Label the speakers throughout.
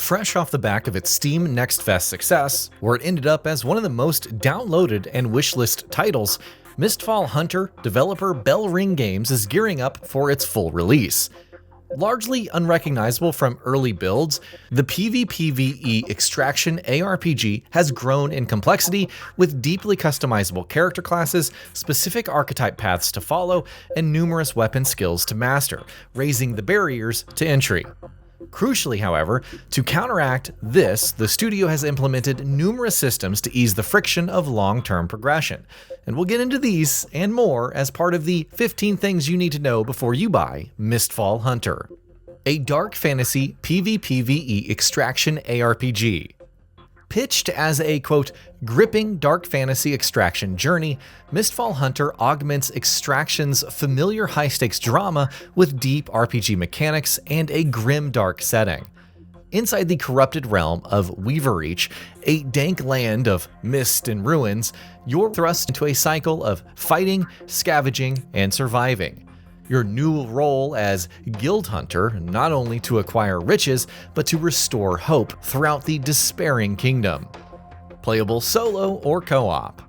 Speaker 1: Fresh off the back of its Steam Next Fest success, where it ended up as one of the most downloaded and wishlist titles, Mistfall Hunter developer Bell Ring Games is gearing up for its full release. Largely unrecognizable from early builds, the PvPvE extraction ARPG has grown in complexity with deeply customizable character classes, specific archetype paths to follow, and numerous weapon skills to master, raising the barriers to entry. Crucially, however, to counteract this, the studio has implemented numerous systems to ease the friction of long-term progression. And we'll get into these and more as part of the 15 things you need to know before you buy Mistfall Hunter, a dark fantasy PvPvE extraction ARPG. Pitched as a, quote, gripping dark fantasy extraction journey, Mistfall Hunter augments extraction's familiar high-stakes drama with deep RPG mechanics and a grim dark setting. Inside the corrupted realm of Weaverreach, a dank land of mist and ruins, you're thrust into a cycle of fighting, scavenging, and surviving. Your new role as Guild Hunter, not only to acquire riches, but to restore hope throughout the despairing kingdom. Playable solo or co-op.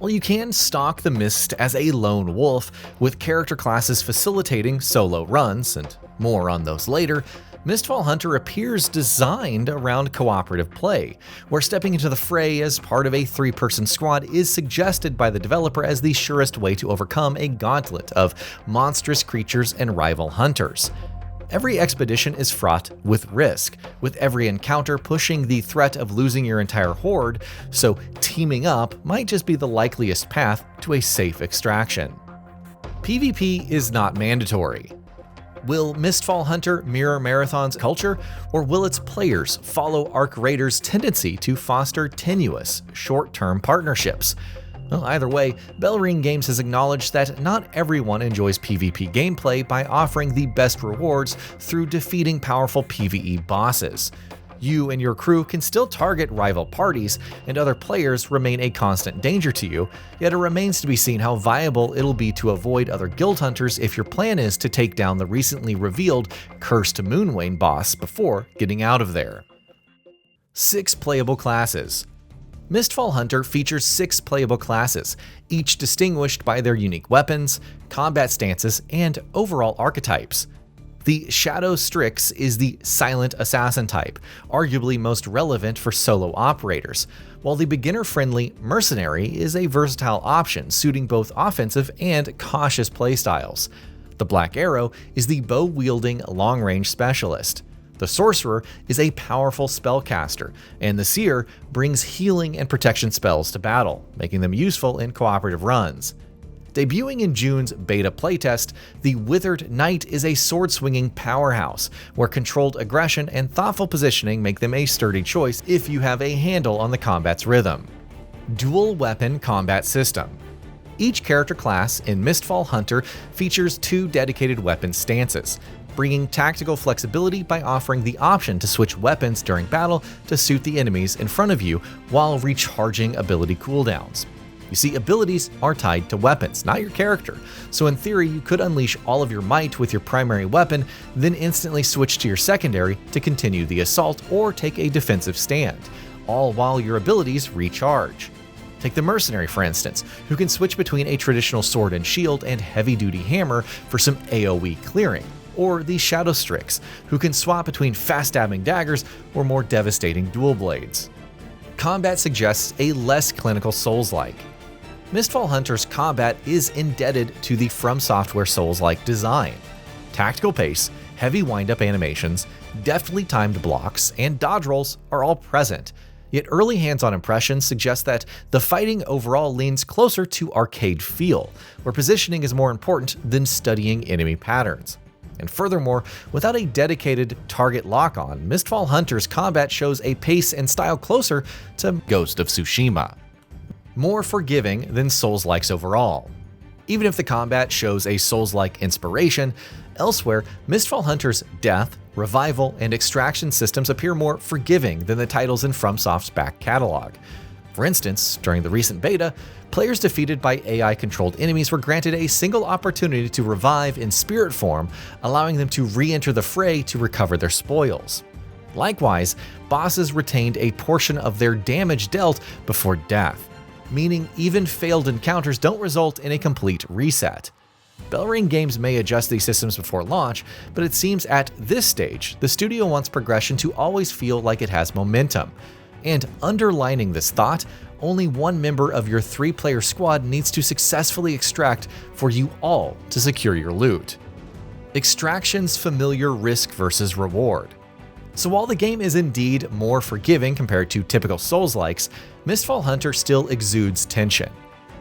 Speaker 1: Well, you can stalk the mist as a lone wolf, with character classes facilitating solo runs, and more on those later. Mistfall Hunter appears designed around cooperative play, where stepping into the fray as part of a 3-person squad is suggested by the developer as the surest way to overcome a gauntlet of monstrous creatures and rival hunters. Every expedition is fraught with risk, with every encounter pushing the threat of losing your entire horde, so teaming up might just be the likeliest path to a safe extraction. PvP is not mandatory. Will Mistfall Hunter mirror Marathon's culture, or will its players follow Arc Raider's tendency to foster tenuous, short-term partnerships? Well, either way, Bell Ring Games has acknowledged that not everyone enjoys PvP gameplay by offering the best rewards through defeating powerful PvE bosses. You and your crew can still target rival parties, and other players remain a constant danger to you, yet it remains to be seen how viable it'll be to avoid other guild hunters if your plan is to take down the recently revealed Cursed Moonwane boss before getting out of there. 6 playable classes. Mistfall Hunter features 6 playable classes, each distinguished by their unique weapons, combat stances, and overall archetypes. The Shadow Strix is the silent assassin type, arguably most relevant for solo operators, while the beginner-friendly Mercenary is a versatile option suiting both offensive and cautious playstyles. The Black Arrow is the bow-wielding long-range specialist. The Sorcerer is a powerful spellcaster, and the Seer brings healing and protection spells to battle, making them useful in cooperative runs. Debuting in June's beta playtest, the Withered Knight is a sword-swinging powerhouse, where controlled aggression and thoughtful positioning make them a sturdy choice if you have a handle on the combat's rhythm. Dual Weapon Combat System. Each character class in Mistfall Hunter features 2 dedicated weapon stances, bringing tactical flexibility by offering the option to switch weapons during battle to suit the enemies in front of you while recharging ability cooldowns. You see, abilities are tied to weapons, not your character, so in theory you could unleash all of your might with your primary weapon, then instantly switch to your secondary to continue the assault or take a defensive stand, all while your abilities recharge. Take the Mercenary, for instance, who can switch between a traditional sword and shield and heavy-duty hammer for some AoE clearing, or the Shadow Strix, who can swap between fast-stabbing daggers or more devastating dual blades. Combat suggests a less clinical Souls-like. Mistfall Hunter's combat is indebted to the From Software Souls-like design. Tactical pace, heavy wind-up animations, deftly timed blocks, and dodge rolls are all present, yet early hands-on impressions suggest that the fighting overall leans closer to arcade feel, where positioning is more important than studying enemy patterns. And furthermore, without a dedicated target lock-on, Mistfall Hunter's combat shows a pace and style closer to Ghost of Tsushima. More forgiving than Souls-likes overall. Even if the combat shows a Souls-like inspiration, elsewhere, Mistfall Hunter's death, revival, and extraction systems appear more forgiving than the titles in FromSoft's back catalog. For instance, during the recent beta, players defeated by AI-controlled enemies were granted a single opportunity to revive in spirit form, allowing them to re-enter the fray to recover their spoils. Likewise, bosses retained a portion of their damage dealt before death, meaning even failed encounters don't result in a complete reset. Bellring Games may adjust these systems before launch, but it seems at this stage, the studio wants progression to always feel like it has momentum. And underlining this thought, only one member of your 3-player squad needs to successfully extract for you all to secure your loot. Extraction's familiar risk versus reward. So while the game is indeed more forgiving compared to typical Souls-likes, Mistfall Hunter still exudes tension.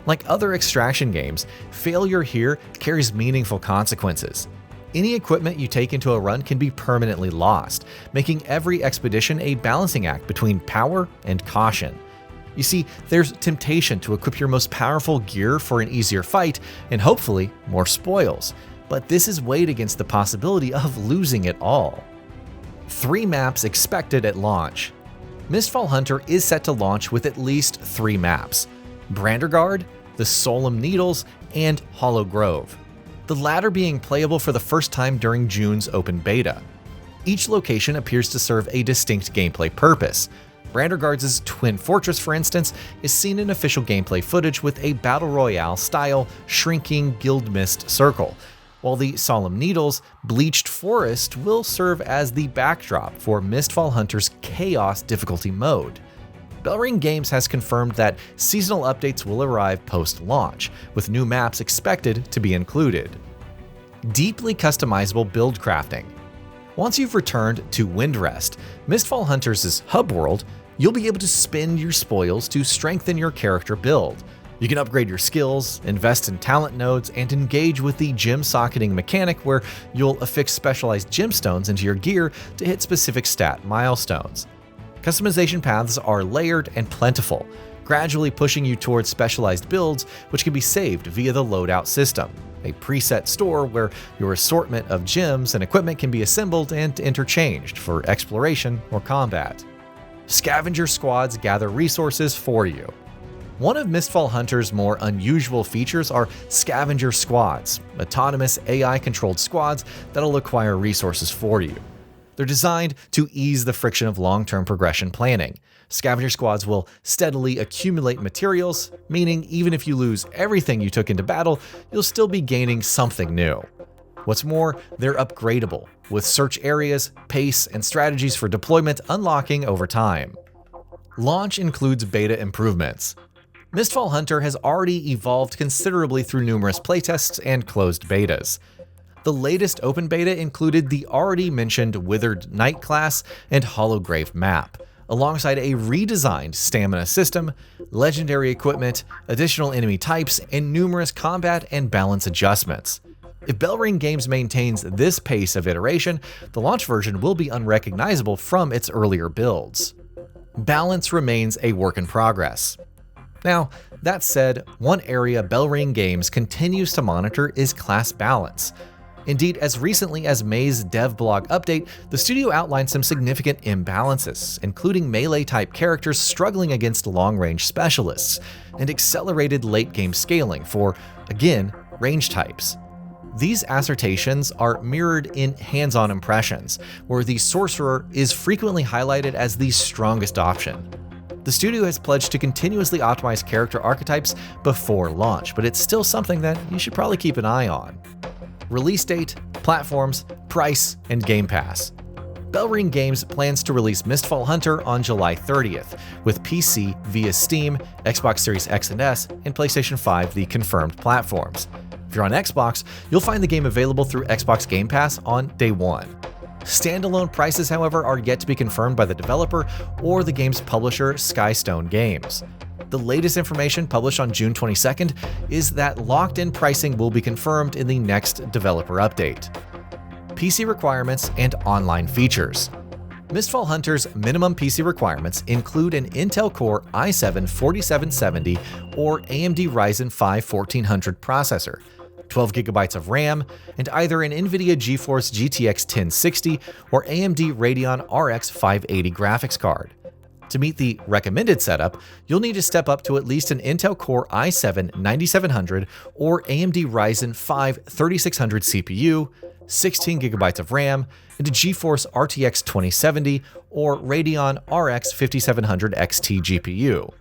Speaker 1: Like other extraction games, failure here carries meaningful consequences. Any equipment you take into a run can be permanently lost, making every expedition a balancing act between power and caution. You see, there's temptation to equip your most powerful gear for an easier fight and hopefully more spoils, but this is weighed against the possibility of losing it all. 3 maps expected at launch. Mistfall Hunter is set to launch with at least 3 maps: Brandergard, the Solemn Needles, and Hollow Grove, the latter being playable for the first time during June's open beta. Each location appears to serve a distinct gameplay purpose. Brandergard's Twin Fortress, for instance, is seen in official gameplay footage with a Battle Royale-style shrinking guild mist circle, while the Solemn Needles' Bleached Forest will serve as the backdrop for Mistfall Hunter's Chaos difficulty mode. Bellring Games has confirmed that seasonal updates will arrive post-launch, with new maps expected to be included. Deeply customizable build crafting. Once you've returned to Windrest, Mistfall Hunter's hub world, you'll be able to spend your spoils to strengthen your character build. You can upgrade your skills, invest in talent nodes, and engage with the gem socketing mechanic where you'll affix specialized gemstones into your gear to hit specific stat milestones. Customization paths are layered and plentiful, gradually pushing you towards specialized builds which can be saved via the loadout system, a preset store where your assortment of gems and equipment can be assembled and interchanged for exploration or combat. Scavenger squads gather resources for you. One of Mistfall Hunter's more unusual features are Scavenger squads, autonomous AI-controlled squads that'll acquire resources for you. They're designed to ease the friction of long-term progression planning. Scavenger squads will steadily accumulate materials, meaning even if you lose everything you took into battle, you'll still be gaining something new. What's more, they're upgradable, with search areas, pace, and strategies for deployment unlocking over time. Launch includes beta improvements. Mistfall Hunter has already evolved considerably through numerous playtests and closed betas. The latest open beta included the already mentioned Withered Knight class and Hollow Grave map, alongside a redesigned stamina system, legendary equipment, additional enemy types, and numerous combat and balance adjustments. If Bellring Games maintains this pace of iteration, the launch version will be unrecognizable from its earlier builds. Balance remains a work in progress. Now, that said, one area Bellring Games continues to monitor is class balance. Indeed, as recently as May's devblog update, the studio outlined some significant imbalances, including melee-type characters struggling against long-range specialists, and accelerated late-game scaling for, again, range types. These assertions are mirrored in hands-on impressions, where the sorcerer is frequently highlighted as the strongest option. The studio has pledged to continuously optimize character archetypes before launch, but it's still something that you should probably keep an eye on. Release date, platforms, price, and Game Pass. Bellring Games plans to release Mistfall Hunter on July 30th, with PC via Steam, Xbox Series X and S, and PlayStation 5 the confirmed platforms. If you're on Xbox, you'll find the game available through Xbox Game Pass on day 1. Standalone prices, however, are yet to be confirmed by the developer or the game's publisher, Skystone Games. The latest information published on June 22nd is that locked-in pricing will be confirmed in the next developer update. PC requirements and online features. Mistfall Hunter's minimum PC requirements include an Intel Core i7-4770 or AMD Ryzen 5 1400 processor, 12GB of RAM, and either an NVIDIA GeForce GTX 1060 or AMD Radeon RX 580 graphics card. To meet the recommended setup, you'll need to step up to at least an Intel Core i7-9700 or AMD Ryzen 5 3600 CPU, 16GB of RAM, and a GeForce RTX 2070 or Radeon RX 5700 XT GPU.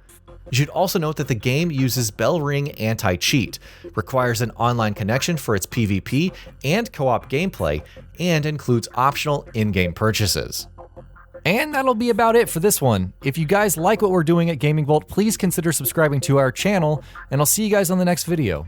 Speaker 1: You should also note that the game uses Bellring Anti-Cheat, requires an online connection for its PvP and co-op gameplay, and includes optional in-game purchases.
Speaker 2: And that'll be about it for this one. If you guys like what we're doing at GamingBolt, please consider subscribing to our channel, and I'll see you guys on the next video.